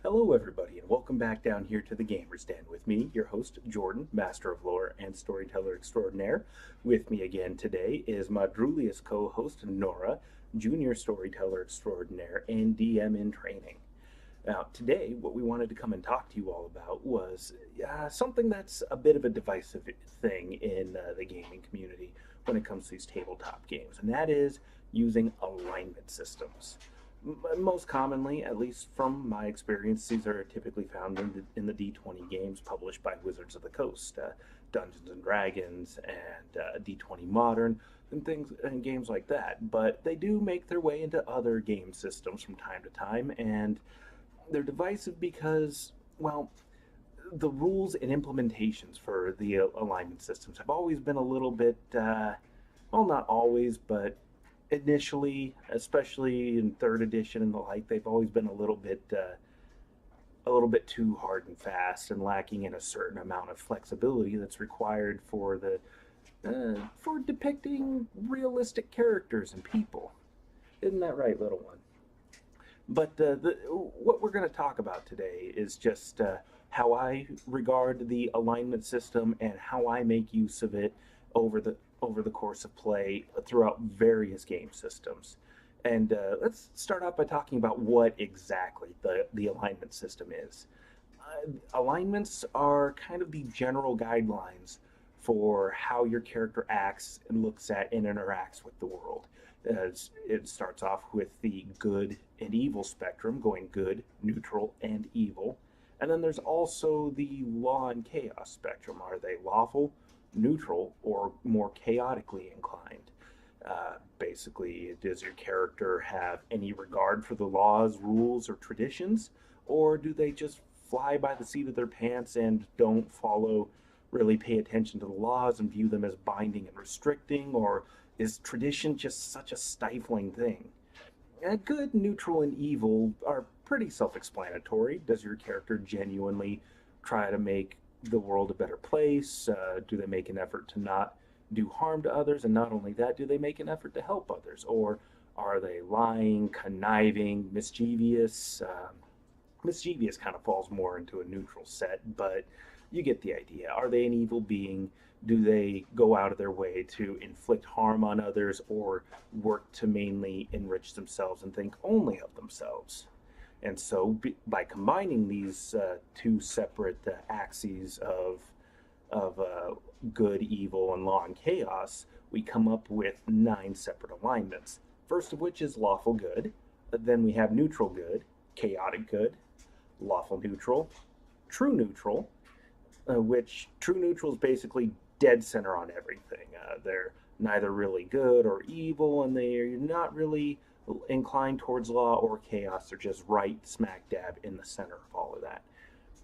Hello, everybody, and welcome back down here to the Gamer's Den with me, your host, Jordan, Master of Lore and Storyteller Extraordinaire. With me again today is my Drulius co host, Nora, Junior Storyteller Extraordinaire and DM in training. Now, today, what we wanted to come and talk to you all about was something that's a bit of a divisive thing in the gaming community when it comes to these tabletop games, and that is using alignment systems. Most commonly, at least from my experience, these are typically found in the D20 games published by Wizards of the Coast, Dungeons and Dragons, and D20 Modern, and things and games like that. But they do make their way into other game systems from time to time, and they're divisive because, well, the rules and implementations for the alignment systems have always been a little bit, well, not always, but initially, especially in third edition and the like, they've always been a little bit too hard and fast and lacking in a certain amount of flexibility that's required for depicting realistic characters and people. Isn't that right, little one? But what we're going to talk about today is just how I regard the alignment system and how I make use of it over the course of play throughout various game systems. And let's start out by talking about what exactly the alignment system is. Alignments are kind of the general guidelines for how your character acts and looks at and interacts with the world. As it starts off with the good and evil spectrum, going good, neutral, and evil. And then there's also the law and chaos spectrum. Are they lawful, neutral, or more chaotically inclined? Basically, does your character have any regard for the laws, rules, or traditions? Or do they just fly by the seat of their pants and don't really pay attention to the laws and view them as binding and restricting? Or is tradition just such a stifling thing? Good, neutral, and evil are pretty self-explanatory. Does your character genuinely try to make the world a better place? Do they make an effort to not do harm to others? And not only that, do they make an effort to help others? Or are they lying, conniving, mischievous? Mischievous kind of falls more into a neutral set, but you get the idea. Are they an evil being? Do they go out of their way to inflict harm on others or work to mainly enrich themselves and think only of themselves? And so by combining these two separate axes of good, evil, and law and chaos, we come up with 9 separate alignments. First of which is lawful good. Then we have neutral good, chaotic good, lawful neutral, true neutral, which true neutral is basically dead center on everything. They're neither really good or evil, and they're not really inclined towards law or chaos. They're just right smack dab in the center of all of that.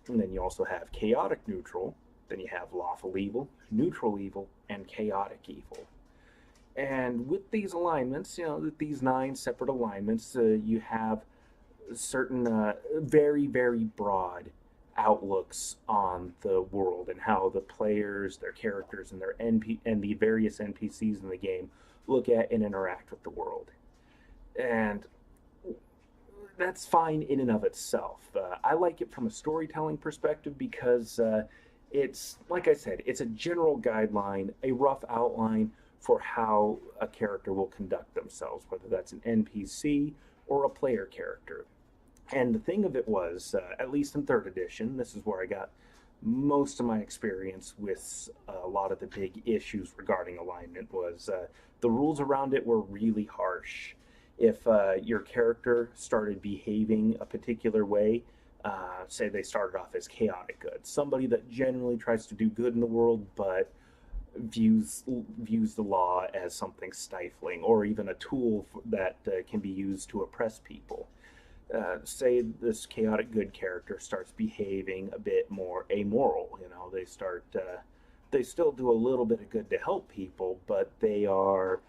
And then you also have chaotic neutral. Then you have lawful evil, neutral evil, and chaotic evil. And with these alignments, these 9 separate alignments, you have certain very, very broad outlooks on the world and how the players, their characters, and and the various NPCs in the game look at and interact with the world. And that's fine in and of itself. I like it from a storytelling perspective because it's, like I said, it's a general guideline, a rough outline for how a character will conduct themselves, whether that's an NPC or a player character. And the thing of it was, at least in third edition, this is where I got most of my experience with a lot of the big issues regarding alignment, was the rules around it were really harsh. If your character started behaving a particular way, say they started off as chaotic good, somebody that generally tries to do good in the world but views the law as something stifling or even a tool that can be used to oppress people. Say this chaotic good character starts behaving a bit more amoral. They still do a little bit of good to help people, but they are,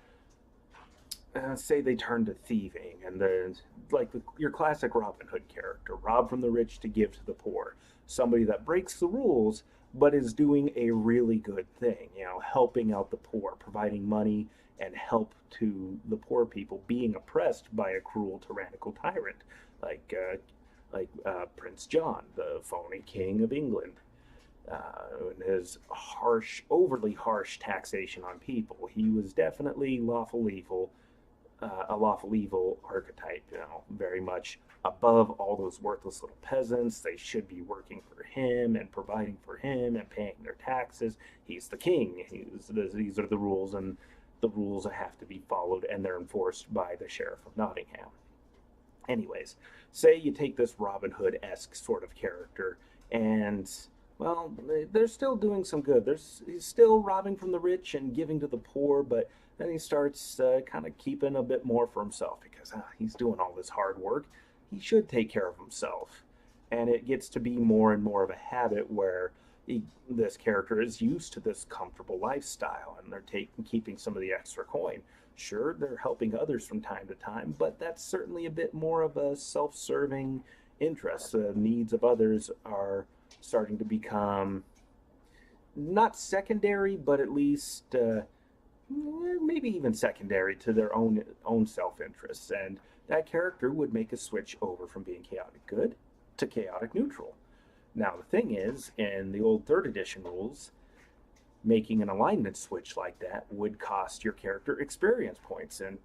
say they turn to thieving, and there's like your classic Robin Hood character, rob from the rich to give to the poor. Somebody that breaks the rules, but is doing a really good thing, helping out the poor, providing money and help to the poor people being oppressed by a cruel, tyrannical tyrant like Prince John, the phony king of England, and his overly harsh taxation on people. He was definitely lawful evil, a lawful evil archetype, very much above all those worthless little peasants. They should be working for him and providing for him and paying their taxes. He's the king. These are the rules, and the rules have to be followed, and they're enforced by the Sheriff of Nottingham. Anyways, say you take this Robin Hood-esque sort of character, and, well, they're still doing some good. He's still robbing from the rich and giving to the poor, but then he starts kind of keeping a bit more for himself because he's doing all this hard work. He should take care of himself. And it gets to be more and more of a habit where this character is used to this comfortable lifestyle, and they're keeping some of the extra coin. Sure, they're helping others from time to time, but that's certainly a bit more of a self-serving interest. The needs of others are starting to become not secondary, but at least maybe even secondary to their own self-interests. And that character would make a switch over from being chaotic good to chaotic neutral. Now, the thing is, in the old 3rd edition rules, making an alignment switch like that would cost your character experience points, and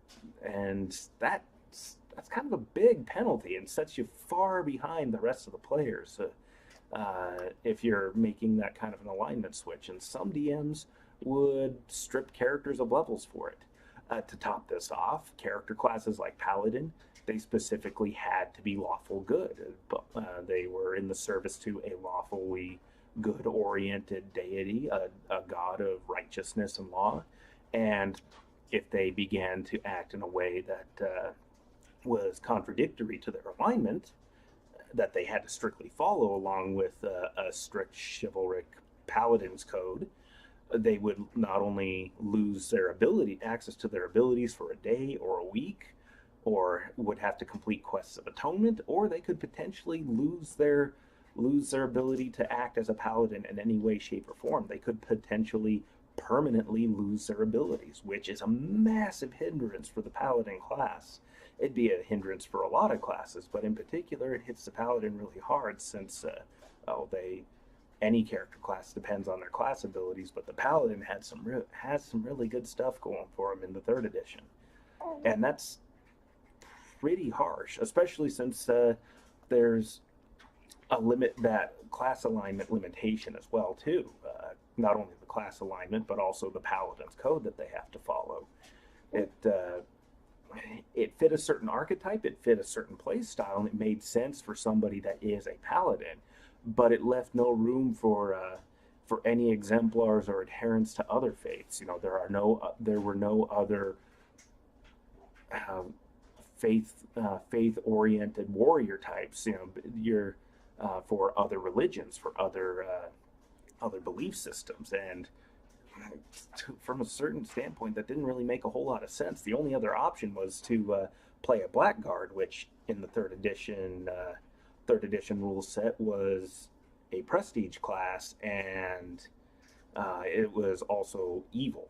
that's kind of a big penalty and sets you far behind the rest of the players if you're making that kind of an alignment switch. And some DMs would strip characters of levels for it. To top this off, character classes like Paladin, they specifically had to be lawful good. They were in the service to a lawfully good-oriented deity, a god of righteousness and law. And if they began to act in a way that was contradictory to their alignment, that they had to strictly follow along with a strict chivalric paladin's code, they would not only lose their access to their abilities for a day or a week, or would have to complete quests of atonement, or they could potentially lose their ability to act as a paladin in any way, shape, or form. They could potentially permanently lose their abilities, which is a massive hindrance for the paladin class. It'd be a hindrance for a lot of classes, but in particular, it hits the paladin really hard since, any character class depends on their class abilities, but the paladin has some really good stuff going for him in the 3rd edition. And that's pretty harsh, especially since there's that class alignment limitation as well too. Not only the class alignment, but also the paladin's code that they have to follow. It fit a certain archetype, it fit a certain play style, and it made sense for somebody that is a paladin, but it left no room for any exemplars or adherence to other faiths. There were no other faith-oriented warrior types. For other religions, for other belief systems, and from a certain standpoint, that didn't really make a whole lot of sense. The only other option was to play a blackguard, which in the 3rd edition rule set was a prestige class, and it was also evil.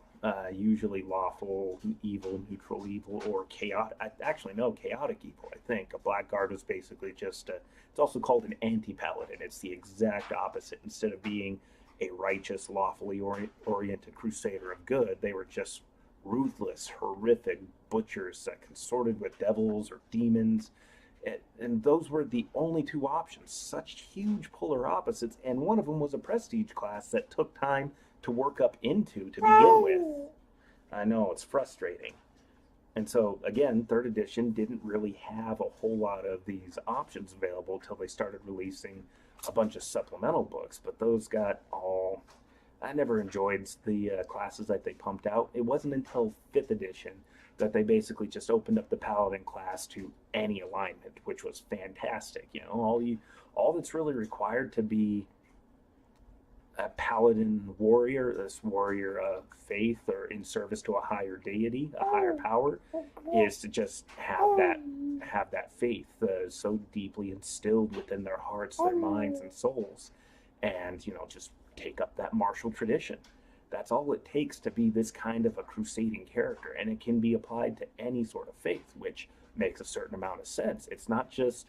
Usually lawful evil, neutral evil, or chaotic. Chaotic evil, I think. A blackguard was basically just it's also called an anti-paladin. It's the exact opposite. Instead of being a righteous, lawfully oriented crusader of good, they were just ruthless, horrific butchers that consorted with devils or demons. And those were the only two options. Such huge polar opposites, and one of them was a prestige class that took time to work up into to begin with. I know, it's frustrating. And so, again, 3rd edition didn't really have a whole lot of these options available until they started releasing a bunch of supplemental books. But those got all... I never enjoyed the classes that they pumped out. It wasn't until 5th edition that they basically just opened up the Paladin class to any alignment, which was fantastic. All that's really required to be a paladin warrior, this warrior of faith or in service to a higher deity, a higher power, is to just have that faith so deeply instilled within their hearts, their minds, and souls, and just take up that martial tradition. That's all it takes to be this kind of a crusading character, and it can be applied to any sort of faith, which makes a certain amount of sense. It's not just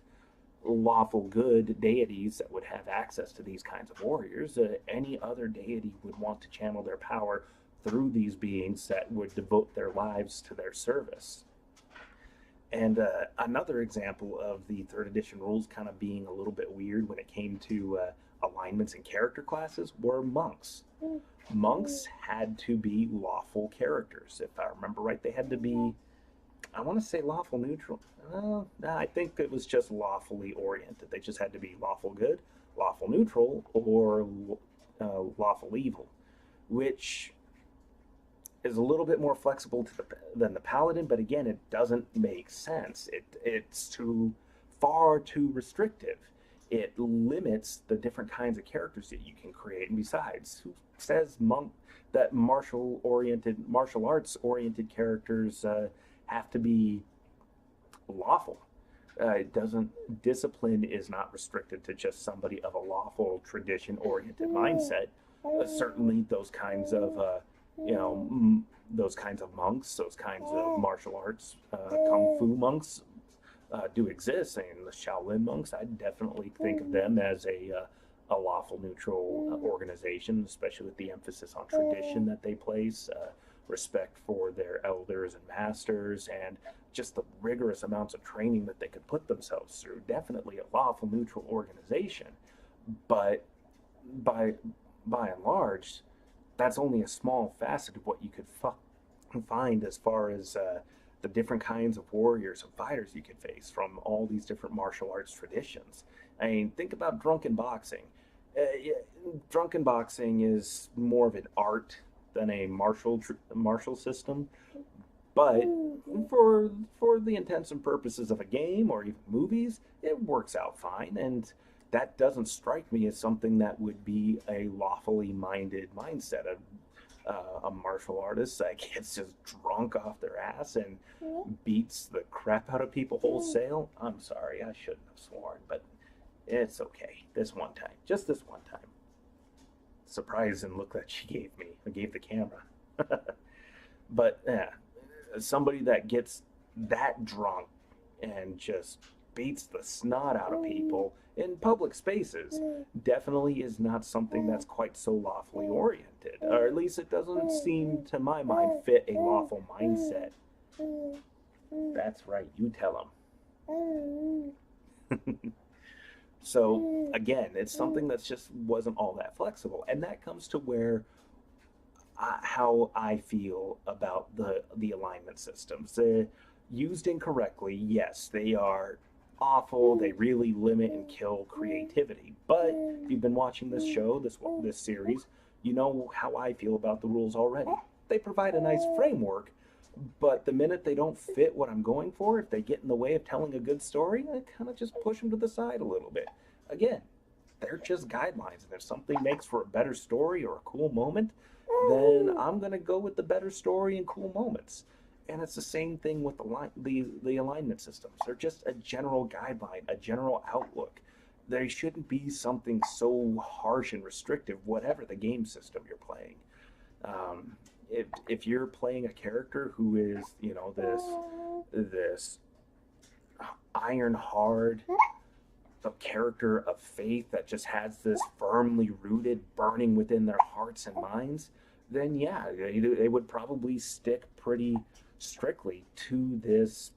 lawful good deities that would have access to these kinds of warriors. Any other deity would want to channel their power through these beings that would devote their lives to their service. And another example of the third edition rules kind of being a little bit weird when it came to alignments and character classes were monks. Monks had to be lawful characters. If I remember right, they had to be, I want to say lawful neutral. I think it was just lawfully oriented. They just had to be lawful good, lawful neutral, or lawful evil, which is a little bit more flexible than the paladin, but again, it doesn't make sense. It's far too restrictive. It limits the different kinds of characters that you can create. And besides, who says that martial arts oriented characters have to be lawful? It doesn't. Discipline is not restricted to just somebody of a lawful tradition oriented mindset. Certainly, those kinds of those kinds of monks, those kinds of martial arts, kung fu monks do exist. And the Shaolin monks, I definitely think of them as a lawful neutral organization, especially with the emphasis on tradition that they place, respect for their elders and masters, and just the rigorous amounts of training that they could put themselves through. Definitely a lawful neutral organization, but by and large, that's only a small facet of what you could find as far as the different kinds of warriors and fighters you could face from all these different martial arts traditions. I mean, think about drunken boxing. Drunken boxing is more of an art than a martial system, but for the intents and purposes of a game or even movies, it works out fine. And that doesn't strike me as something that would be a lawfully minded mindset. A martial artist that gets just drunk off their ass and beats the crap out of people wholesale. I'm sorry, I shouldn't have sworn, but it's okay. This one time, just this one time. Surprise and look that she gave me. I gave the camera. But somebody that gets that drunk and just beats the snot out of people in public spaces definitely is not something that's quite so lawfully oriented, or at least it doesn't seem to my mind fit a lawful mindset. That's right, you tell them. So again, it's something that's just wasn't all that flexible, and that comes to where how I feel about the alignment systems. Used incorrectly, yes, they are awful. They really limit and kill creativity. But if you've been watching this show, this series, you know how I feel about the rules already. They provide a nice framework, but the minute they don't fit what I'm going for, if they get in the way of telling a good story, I kind of just push them to the side a little bit. Again, they're just guidelines, and if something makes for a better story or a cool moment, then I'm going to go with the better story and cool moments. And it's the same thing with the alignment systems. They're just a general guideline, a general outlook. There shouldn't be something so harsh and restrictive, whatever the game system you're playing. If you're playing a character who is, this iron hard, a character of faith that just has this firmly rooted burning within their hearts and minds, then yeah, they would probably stick pretty strictly to this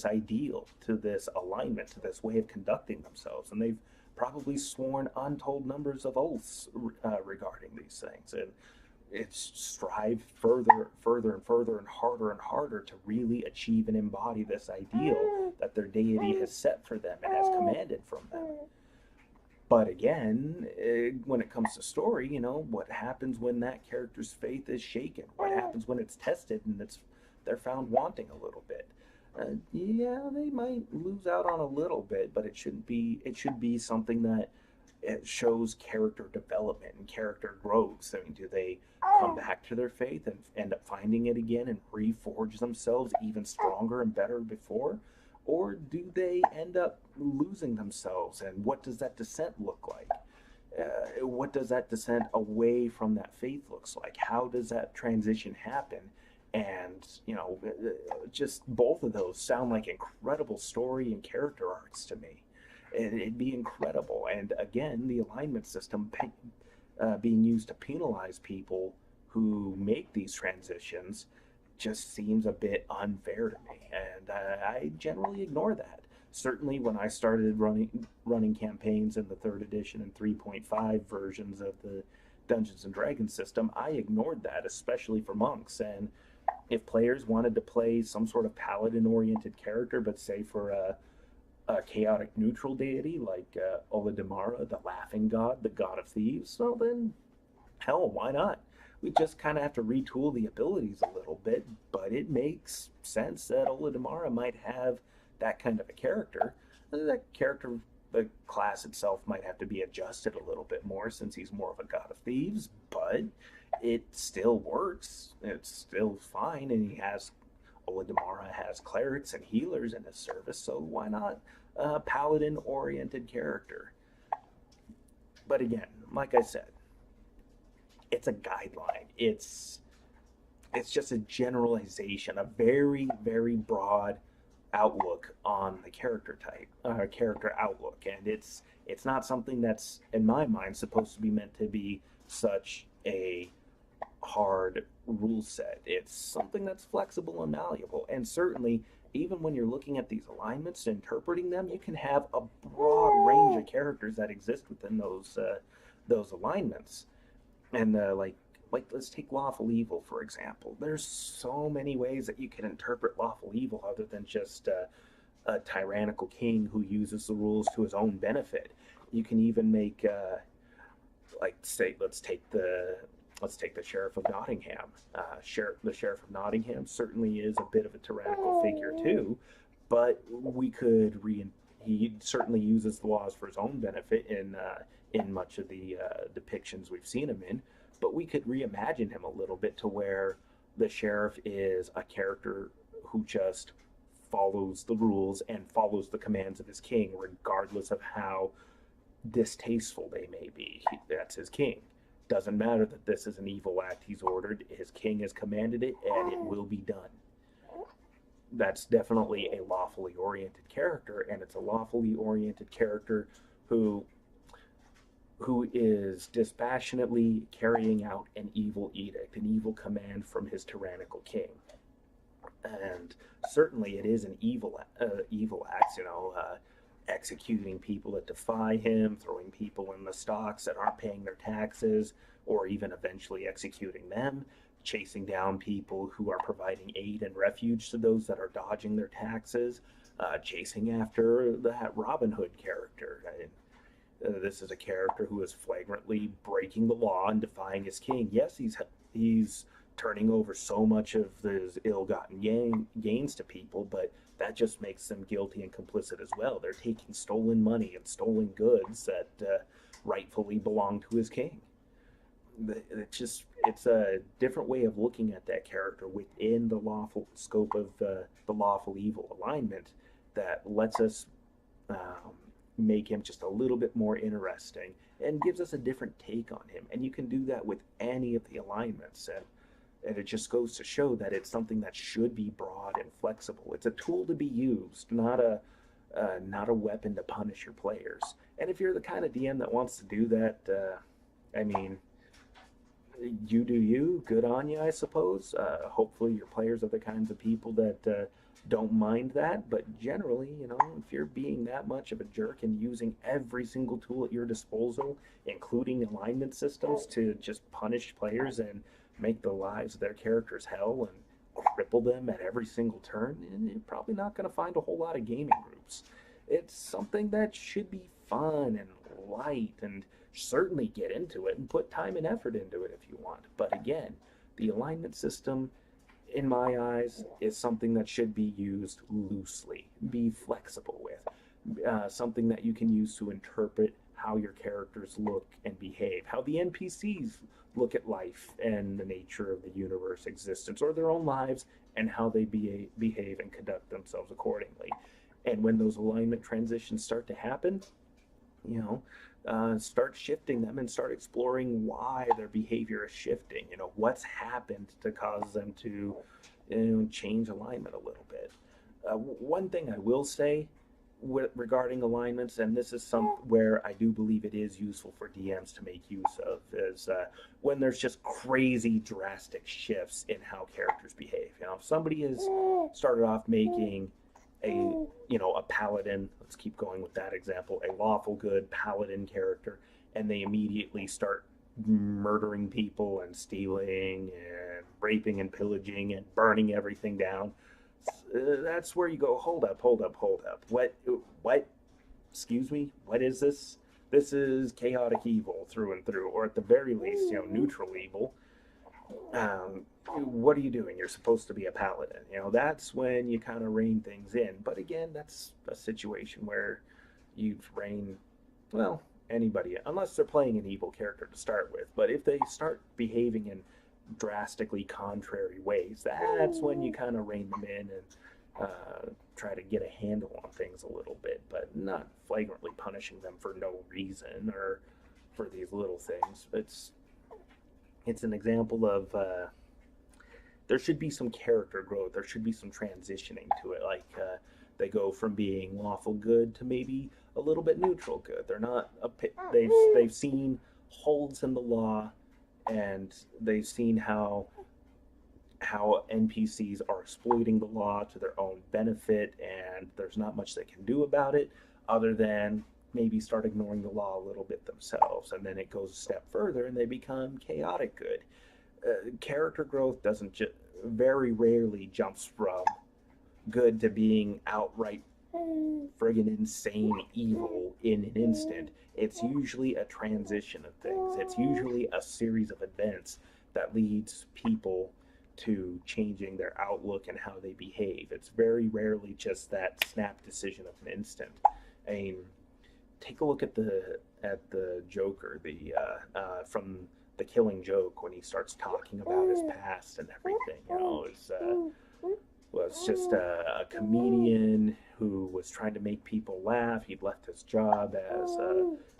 ideal, to this alignment, to this way of conducting themselves, and they've probably sworn untold numbers of oaths regarding these things, and it's strive further and harder to really achieve and embody this ideal that their deity has set for them and has commanded from them. But again, when it comes to story, what happens when that character's faith is shaken? What happens when it's tested and they're found wanting a little bit? Yeah, they might lose out on a little bit, but it shouldn't be. It should be something that it shows character development and character growth. I mean, do they come back to their faith and end up finding it again and reforge themselves even stronger and better before? Or do they end up losing themselves, and what does that descent look like? what does that descent away from that faith looks like? How does that transition happen? And just both of those sound like incredible story and character arcs to me. It'd be incredible. And again, the alignment system being used to penalize people who make these transitions just seems a bit unfair to me, and I generally ignore that. Certainly, when I started running campaigns in the third edition and 3.5 versions of the Dungeons and Dragons system, I ignored that, especially for monks. And if players wanted to play some sort of paladin-oriented character, but say for a chaotic neutral deity like Oladamara, the Laughing God, the God of Thieves, well then, hell, why not? We just kind of have to retool the abilities a little bit, but it makes sense that Oladamara might have that kind of a character. That character, the class itself might have to be adjusted a little bit more since he's more of a God of Thieves, but it still works. It's still fine, and Oladamara has clerics and healers in his service, so why not a paladin-oriented character? But again, like I said, it's a guideline. It's just a generalization, a very, very broad outlook on the character type, character outlook, and it's not something that's, in my mind, supposed to be meant to be such a hard rule set. It's something that's flexible and malleable, and certainly, even when you're looking at these alignments and interpreting them, you can have a broad range of characters that exist within those alignments. And let's take lawful evil for example. There's so many ways that you can interpret lawful evil other than just a tyrannical king who uses the rules to his own benefit. You can even make let's take the sheriff of Nottingham. The sheriff of Nottingham certainly is a bit of a tyrannical figure too, but he certainly uses the laws for his own benefit in much of the depictions we've seen him in. But we could reimagine him a little bit to where the sheriff is a character who just follows the rules and follows the commands of his king, regardless of how distasteful they may be. That's his king. Doesn't matter that this is an evil act he's ordered. His king has commanded it, and it will be done. That's definitely a lawfully oriented character, and it's a lawfully oriented character who is dispassionately carrying out an evil edict, an evil command from his tyrannical king. And certainly it is an evil act, executing people that defy him, throwing people in the stocks that aren't paying their taxes, or even eventually executing them, chasing down people who are providing aid and refuge to those that are dodging their taxes, chasing after that Robin Hood character. This is a character who is flagrantly breaking the law and defying his king. Yes, he's turning over so much of his ill-gotten gains to people, but that just makes them guilty and complicit as well. They're taking stolen money and stolen goods that rightfully belong to his king. It's a different way of looking at that character within the lawful scope of the lawful evil alignment that lets us make him just a little bit more interesting and gives us a different take on him. And you can do that with any of the alignments, and it just goes to show that it's something that should be broad and flexible. It's a tool to be used, not a weapon to punish your players. And if you're the kind of DM that wants to do that, you do you. Good on you, I suppose. Hopefully your players are the kinds of people that don't mind that, but generally, if you're being that much of a jerk and using every single tool at your disposal, including alignment systems, to just punish players and make the lives of their characters hell and cripple them at every single turn, you're probably not going to find a whole lot of gaming groups. It's something that should be fun and light, and certainly get into it and put time and effort into it if you want. But again, the alignment system, in my eyes, is something that should be used loosely, be flexible with, something that you can use to interpret how your characters look and behave, how the NPCs look at life and the nature of the universe existence, or their own lives, and how they behave and conduct themselves accordingly. And when those alignment transitions start to happen, start shifting them and start exploring why their behavior is shifting. You know, what's happened to cause them to, change alignment a little bit. One thing I will say regarding alignments, and this is where I do believe it is useful for DMs to make use of, is when there's just crazy drastic shifts in how characters behave. You know, if somebody has started off making a paladin, let's keep going with that example, a lawful good paladin character, and they immediately start murdering people and stealing and raping and pillaging and burning everything down, that's where you go, hold up, hold up, hold up. What, excuse me, what is this? This is chaotic evil through and through, or at the very least, neutral evil. What are you doing? You're supposed to be a paladin. That's when you kind of rein things in. But again, that's a situation where you'd rein, well, anybody, unless they're playing an evil character to start with. But if they start behaving in drastically contrary ways, that's when you kind of rein them in and try to get a handle on things a little bit, but not flagrantly punishing them for no reason or for these little things. It's an example of there should be some character growth. There should be some transitioning to it. Like they go from being lawful good to maybe a little bit neutral good. They're not they've seen holes in the law, and they've seen how NPCs are exploiting the law to their own benefit, and there's not much they can do about it other than maybe start ignoring the law a little bit themselves. And then it goes a step further and they become chaotic good. Character growth doesn't very rarely jumps from good to being outright friggin' insane evil in an instant. It's usually a transition of things. It's usually a series of events that leads people to changing their outlook and how they behave. It's very rarely just that snap decision of an instant. I mean, take a look at the Joker, from The Killing Joke, when he starts talking about his past and everything. Was just a comedian who was trying to make people laugh. He'd left his job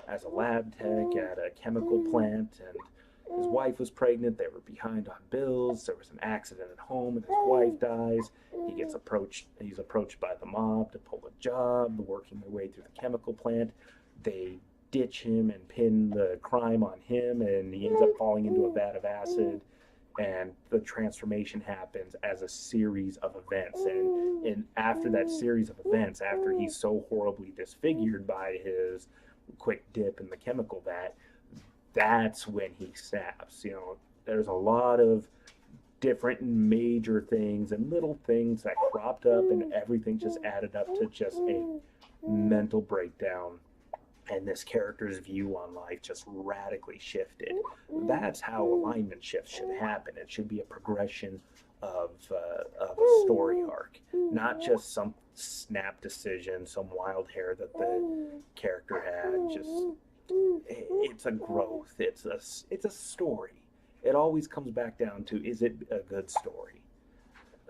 as a lab tech at a chemical plant, and his wife was pregnant. They were behind on bills. There was an accident at home, and his wife dies. He's approached by the mob to pull a job, working their way through the chemical plant. They ditch him and pin the crime on him, and he ends up falling into a vat of acid. And the transformation happens as a series of events. And after that series of events, after he's so horribly disfigured by his quick dip in the chemical vat, that's when he snaps. There's a lot of different major things and little things that cropped up, and everything just added up to just a mental breakdown. And this character's view on life just radically shifted. That's how alignment shifts should happen. It should be a progression of a story arc, not just some snap decision, some wild hair that the character had. It's a growth. It's a story. It always comes back down to, is it a good story?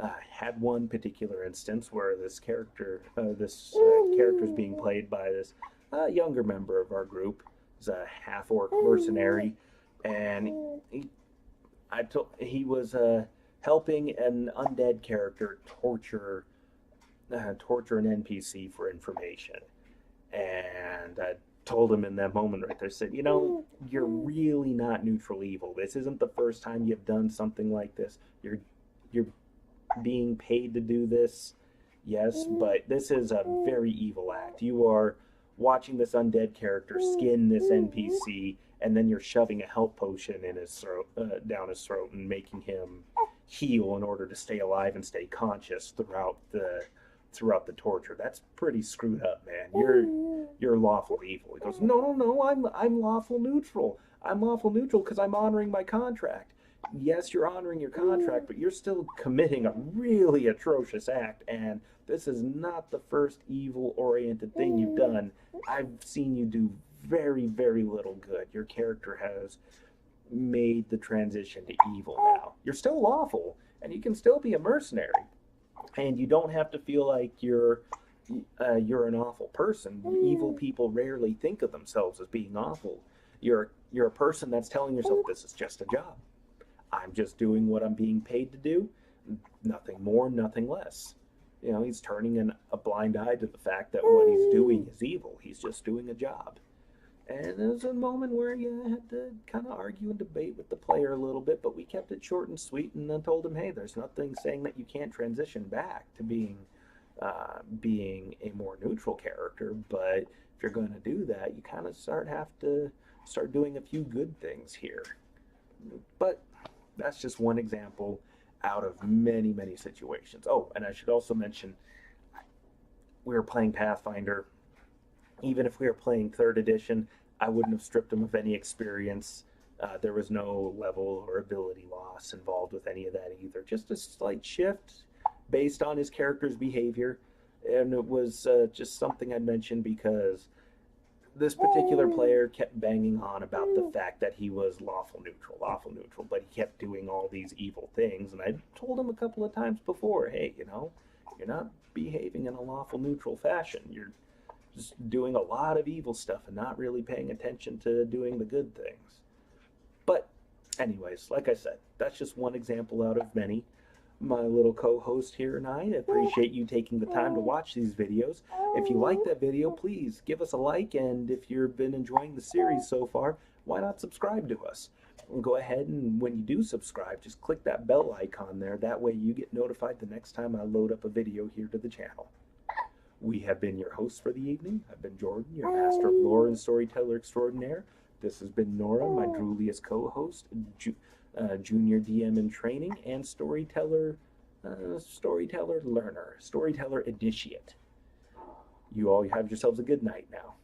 I had one particular instance where this character is being played by this younger member of our group. He's a half-orc mercenary, and he was helping an undead character torture an NPC for information. And I told him in that moment right there, said, you're really not neutral evil. This isn't the first time you've done something like this. You're being paid to do this, yes, but this is a very evil act. You are watching this undead character skin this NPC, and then you're shoving a health potion in his throat, down his throat, and making him heal in order to stay alive and stay conscious throughout the torture. That's pretty screwed up, man. You're lawful evil. He goes, no, I'm lawful neutral. I'm lawful neutral because I'm honoring my contract. Yes, you're honoring your contract, but you're still committing a really atrocious act, and this is not the first evil-oriented thing you've done. I've seen you do very, very little good. Your character has made the transition to evil now. You're still lawful, and you can still be a mercenary, and you don't have to feel like you're you're an awful person. Evil people rarely think of themselves as being awful. You're a person that's telling yourself this is just a job. I'm just doing what I'm being paid to do, nothing more, nothing less. You know, he's turning a blind eye to the fact that what he's doing is evil. He's just doing a job. And there was a moment where you had to kind of argue and debate with the player a little bit, but we kept it short and sweet and then told him, hey, there's nothing saying that you can't transition back to being a more neutral character, but if you're going to do that, you kind of have to start doing a few good things here. But that's just one example out of many, many situations. Oh, and I should also mention, we were playing Pathfinder. Even if we were playing 3rd edition, I wouldn't have stripped him of any experience. There was no level or ability loss involved with any of that either. Just a slight shift based on his character's behavior. And it was just something I mentioned because this particular player kept banging on about the fact that he was lawful neutral, but he kept doing all these evil things. And I told him a couple of times before, hey, you know, you're not behaving in a lawful neutral fashion. You're just doing a lot of evil stuff and not really paying attention to doing the good things. But anyways, like I said, that's just one example out of many. My little co-host here and I appreciate you taking the time to watch these videos. If you like that video, please give us a like, and if you've been enjoying the series so far, why not subscribe to us? And go ahead and when you do subscribe, just click that bell icon there. That way you get notified the next time I load up a video here to the channel. We have been your hosts for the evening. I've been Jordan, your master of lore and storyteller extraordinaire. This has been Nora, my Drulius co-host, junior DM in training, and storyteller learner, storyteller initiate. You all have yourselves a good night now.